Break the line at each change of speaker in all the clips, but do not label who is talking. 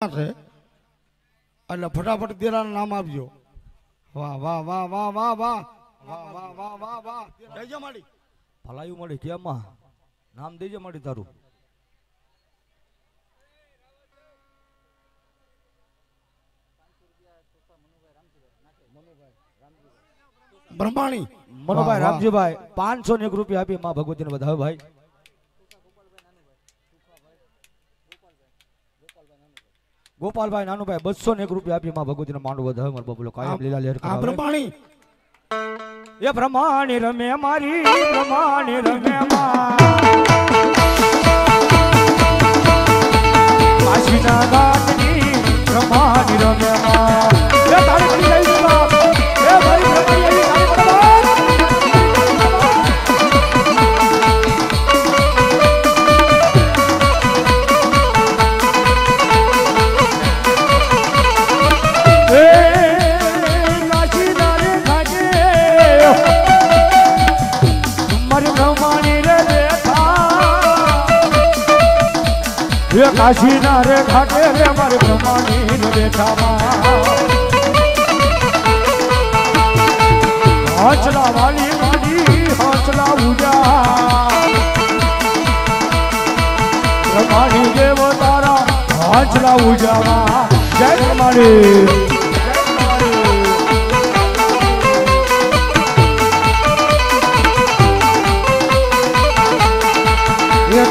છે એટલે ફટાફટ દેરાનું નામ આપજો. વાહ વાહ વાહ વાહ વાહ વાહ વાહ વાહ વાહ વાહ વાહ દેજો માડી
ભલાયું મળી કેમાં નામ દેજે માડી તારું.
બ્રહ્માણી
મનુભાઈ રામજીભાઈ 501 રૂપિયા આપી માં ભગવતીને વધાવે ભાઈ. ગોપાલભાઈ નાનુભાઈ 201 રૂપિયા આપી માં ભગવતીને માંડવો વધાવે મારો બબલો કાયમ લીલા લહેર કરાવે.
બ્રહ્માણી
એ બ્રહ્માણી રમે મારી બ્રહ્માણી રમે કાશીના ઘાટની બ્રહ્માણી રમે એ તારી કરી લઈ બાપ એ ભાઈ બ્રહ્માણી કાશીના રે ઘાટે રે મારી બ્રહ્માણી રે બેઠામાં હંસલા વાલી માડી હંસલા ઉજા બ્રહ્માણી દેવ તારા હંસલા ઉજામાં જય બ્રહ્માણી.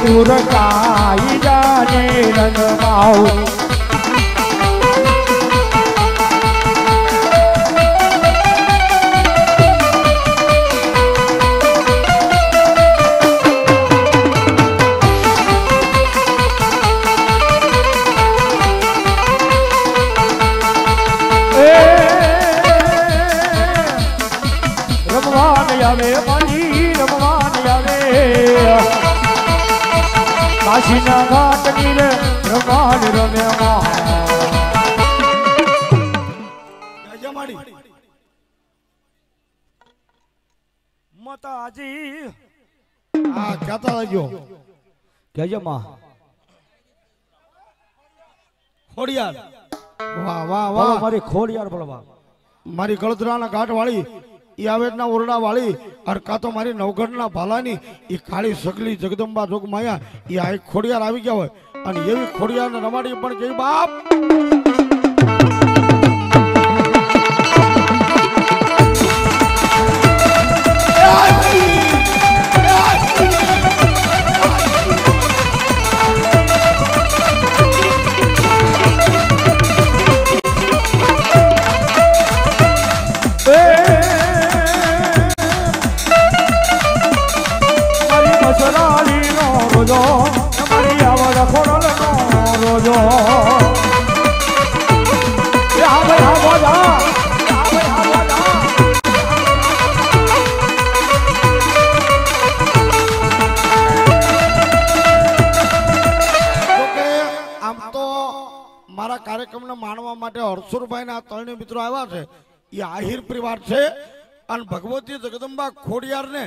તુર કાઈ જાને રંગ માઉ રમવાન આવે મારી રમવાન આવે કાશીના ઘાટની રે રમાડ રમ્યા માતાજી
હા કહેતા રહેજો
કેજો માં
ખોડિયાર વાહ વાહ વાહ
મારી ખોડિયાર બળવા
મારી ગળદરાના ઘાટ વાળી ઈ આવેદના ઓરડા વાળી અને કાં તો મારી નવગઢના ભાલાની ઈ કાળી સગલી જગદંબા જોગ માયા ઈ આ ખોડિયાર આવી ગયા હોય અને એવી ખોડિયારને રમાડી પણ કે બાપ કાર્યક્રમને માણવા માટે હરસુરભાઈ ના ત્રણેય મિત્રો આવ્યા છે એ આહિર પરિવાર છે અને ભગવતી જગદંબા ખોડિયાર ને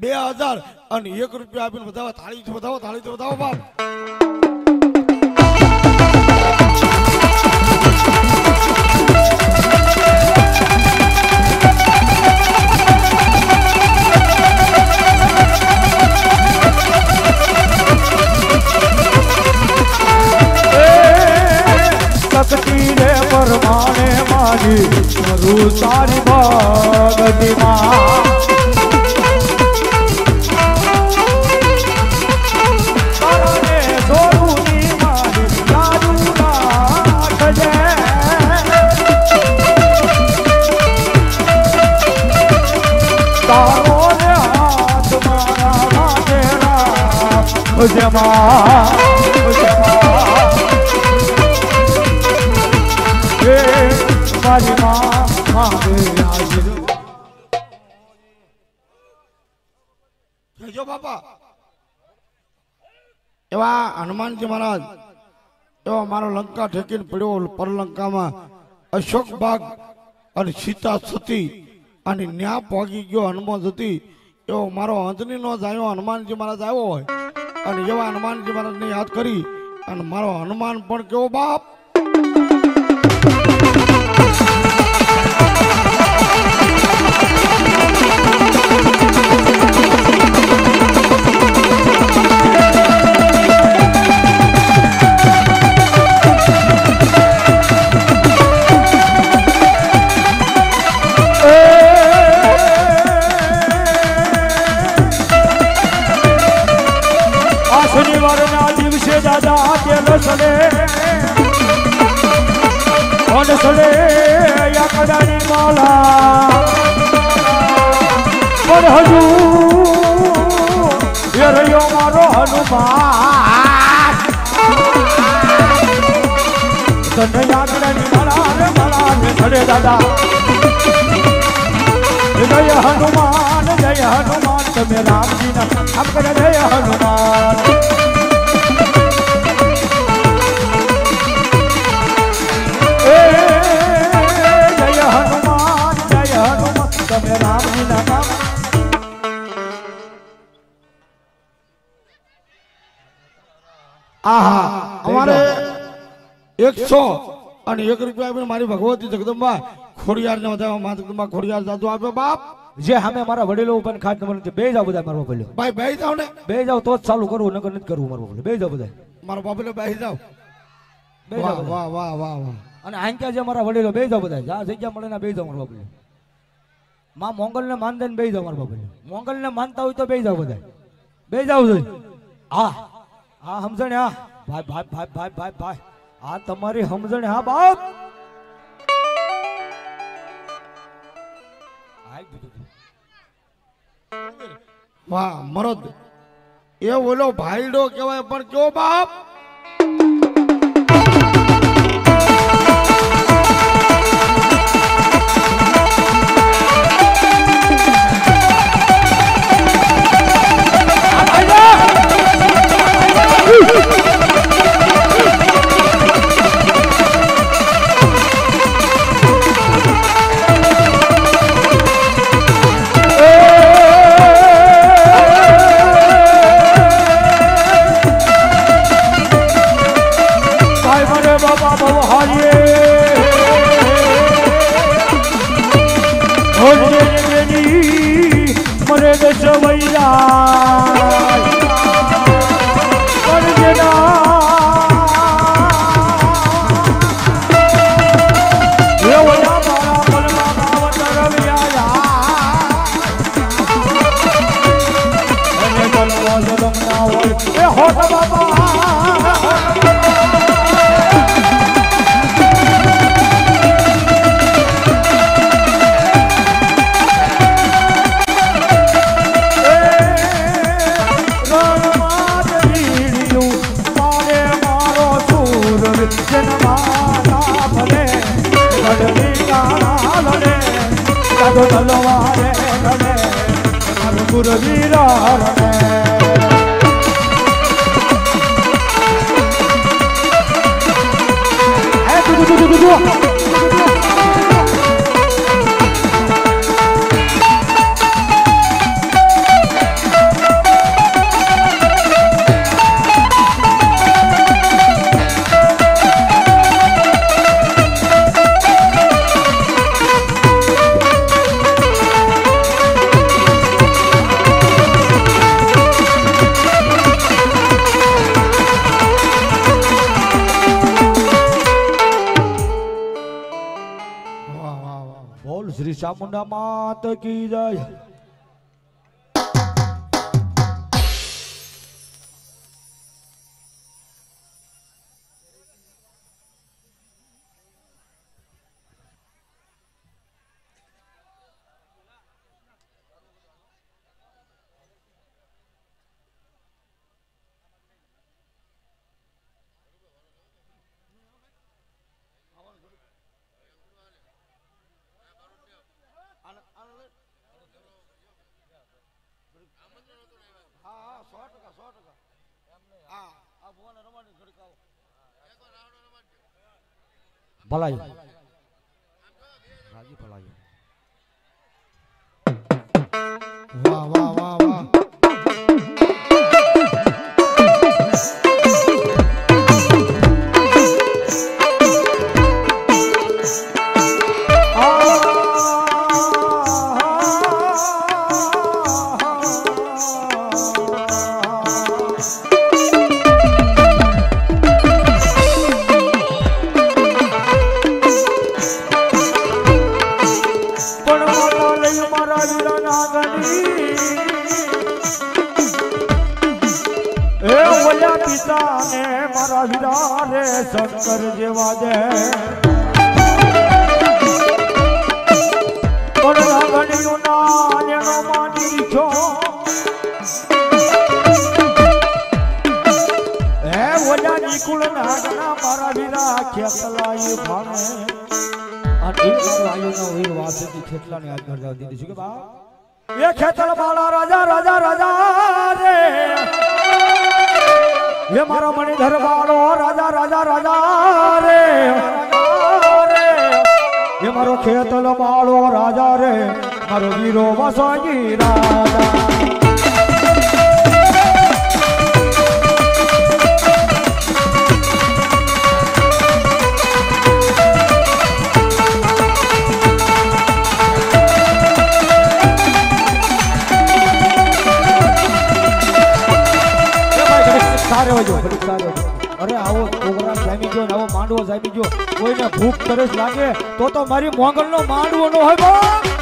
2001 રૂપિયા આપીને વધાવો થાળીથી વધાવો થાળીથી વધાવો બાપ.
શક્તિ રે પરમાણે મારી કરું તારી ભગતિમાં તારે દોરુની મારી લાડુ રાખજે તારો ને હાથ મારા માટે રાખજે માં મારી માં
જો બાપા એવા હનુમાનજી મહારાજ એવા મારો લંકા ઠેકીને પડ્યો પરલંકામાં અશોક બાગ અને સીતા સતી અને ન્યા પોગી ગયો હનુમાન હતી એવો મારો અંજની નો જાયો હનુમાનજી મહારાજ આવ્યો હોય અને એવા હનુમાનજી મહારાજને યાદ કરી અને મારો હનુમાન પણ કેવો બાપ
ધન સડે યાકડાની માલા પણ હજુ એ રહ્યો મારો હનુમાન તને યાકડાની માલા રે સડે દાદા જય હનુમાન તમે રામજીના આમ કરે જય હનુમાન જય હનુમાન તમે રામજીના નામ
આહા અમારે 100 અને 1 રૂપિયા આપીને મારી ભગવતી જગદંબા ખોડિયાર ને વધારે મા જગદંબા ખોડિયાર જાદુ આપ્યો બાપ
જે અમે મારા વડીલો ઉપર ખાટ નંબર બે જાવ બધા મારો બોલ્યો
ભાઈ બેહી જાવ ને બે
જાવ તો જ ચાલુ કરવું નકર નથી કરવું મારો બોલ્યો બે જાવ બધા
મારો બાપલે બેહી જાવ
બે જાવ
વાહ વાહ વાહ વાહ
અને આંક્યા જે મારા વડીલો બે જાવ બધા જા જગ્યા મળે ને બે જાવ મારો બોલ્યો માં મોંગલ ને માનદે ને બે જાવ મારો બોલ્યો મોંગલ ને માનતા હોય તો બે જાવ બધા બે જાવ જોઈએ હા હા સમજણે હા ભાઈ ભાઈ ભાઈ ભાઈ ભાઈ ભાઈ આ તમારી સમજણે હા બાપ
વાહ મરદ એ બોલો ભાઈડો કહેવાય પણ કયો બાપ
श्री चामुंडा मात की जय। भलाई राजी भलाई
वाह वाह वाह वाह
शंकर जेवा दे લાઈ ભાણે અને એક વાયુના વીર વાસેથી ખેતલાને આજ કરતા દીધી છે કે બા એ ખેતલ બાળા રાજા રાજા રાજા રે એ મારો મણિધર બાળો રાજા રાજા રાજા રે એ મારો ખેતલ બાળો રાજા રે મારો વીરો વસાજી રાજા અરે આવો પ્રોગ્રામ જામી ગયો આવો માંડવો જામી ગયો કોઈને ભૂખ તરસ લાગે તો મારી મોંગલ નો માંડવો નો હોય બા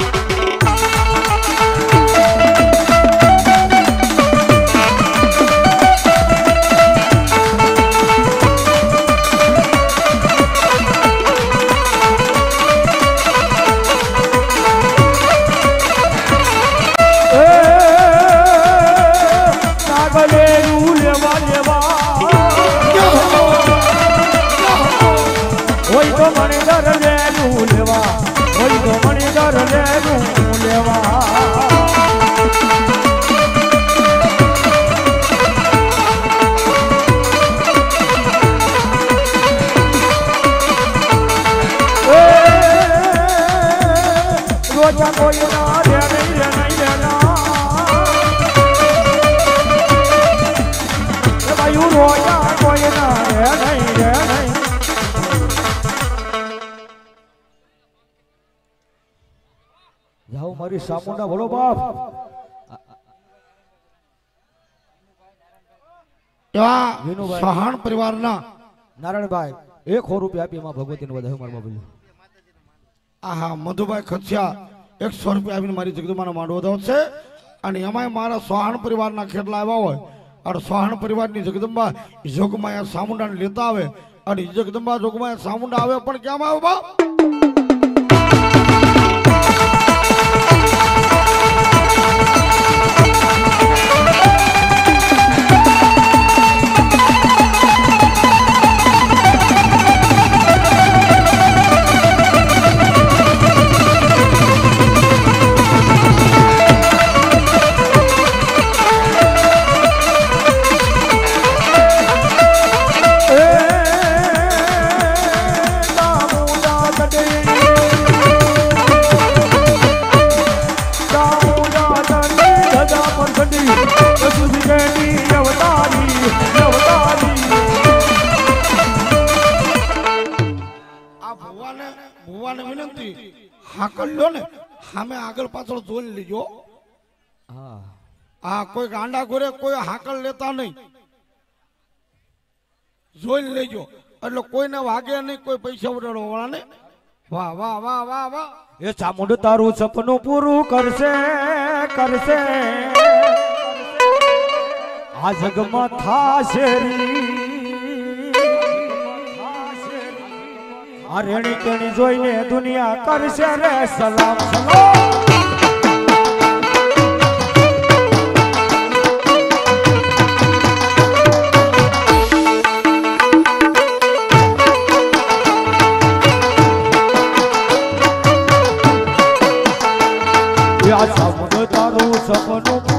જાઓ મારી સામુંડા બોલો બાપ
સહાણ પરિવારના
નારાયણભાઈ 100 રૂપિયા આપી એમાં ભગવતીને વધારે મારવા બોલ્યો
આહા મધુભાઈ ખચ્યા 100 રૂપિયા આપીને મારી જગદંબાનો માંડવો દો છે અને એમાંય મારા સહાણ પરિવારના ખેતલા આવ્યા હોય અને સહાણ પરિવારની જગદંબા જોગમાયા સામુંડાને લેતા આવે અને જગદંબા જોગમાયા સામુંડા આવે પણ ક્યાં આવે બાપ સામે આગળ પાછળ જોઈ લેજો હા કોઈ ગાંડા ગોરે કોઈ હાકલ લેતા નહીં જોઈ લેજો એટલે કોઈને વાગે નહીં કોઈ પૈસા ઉડાડવા વાળા ને વાહ વાહ વાહ વાહ વાહ
એ ચામુંડ તારું સપનું પૂરું કરશે કરશે આ જગમાં થાશે આ રેણી કેણી જોઈને દુનિયા કરશે રે સલામ સલામ તારું સપનું